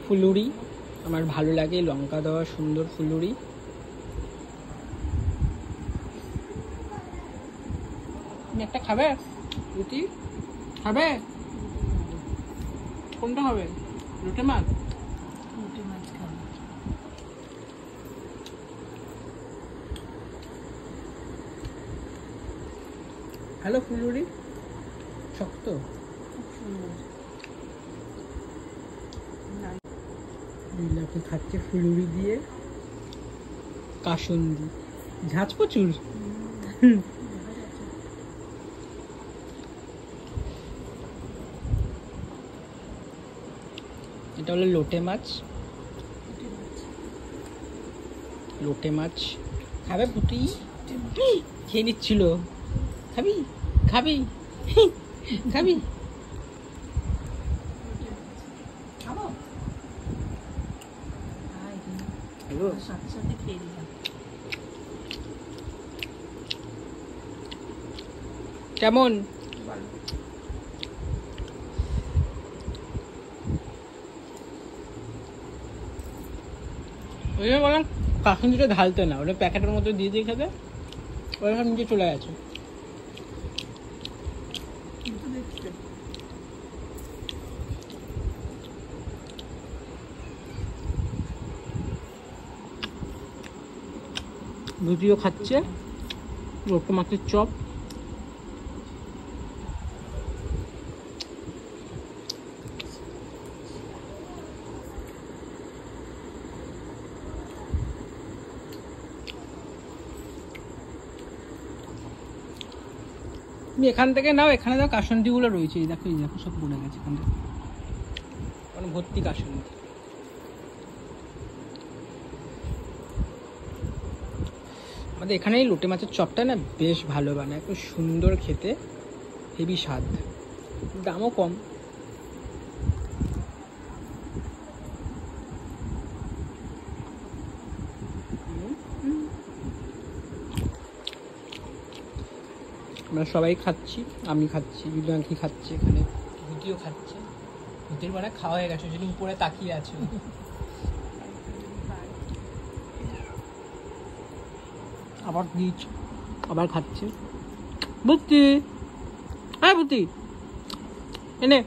ফুলুরি আমার ভালো লাগে, লঙ্কা দেওয়া সুন্দর ফুলুরি। একটা খাবে রুটি? খাবে? কোনটা হবে? লোটে মাছ? লোটে মাছ খাবে। হ্যালো ফুলুরি, শক্ত খুব সুন্দর। লীলাকে খাচ্ছে ফুলুরি দিয়ে কাসুন্দি, ঝাঁজ প্রচুর। এটা হলো লোটে মাছ। লোটে মাছ খাবে পুটি? খেয়ে নিচ্ছিল। খাবি? খাবি? খাবি? খাবো? সাথে সাথে খেয়ে দিলাম। কেমন? ওই জন্য বললাম কাসুন্দিটা ঢালতে না, ওটা প্যাকেটের মতো দিয়ে দিয়ে খেতে, ওরা সব নিচে চলে গেছে। ভুজিও খাচ্ছে, লোটে মাছের চপ। তুমি এখান থেকে নাও, এখানে দাও, কাসুন্দিগুলো রয়েছে, এই দেখো, এই দেখো সব পড়ে গেছে এখান থেকে, মানে ভর্তি কাসুন্দি। আমাদের এখানে এই লোটে মাছের চপটা না বেশ ভালো বানায়, খুব সুন্দর খেতে, হেভি স্বাদ, দামও কম। আমরা সবাই খাচ্ছি, আমি খাচ্ছি, জুলিয়াঙ্কি খাচ্ছে, এখানে ভূতিও খাচ্ছে। ভূতির মানে খাওয়া হয়ে গেছে, যদি উপরে তাকিয়ে আছে। আবার নিচ, আবার খাচ্ছে। ভূতি, হ্যাঁ ভূতি এনে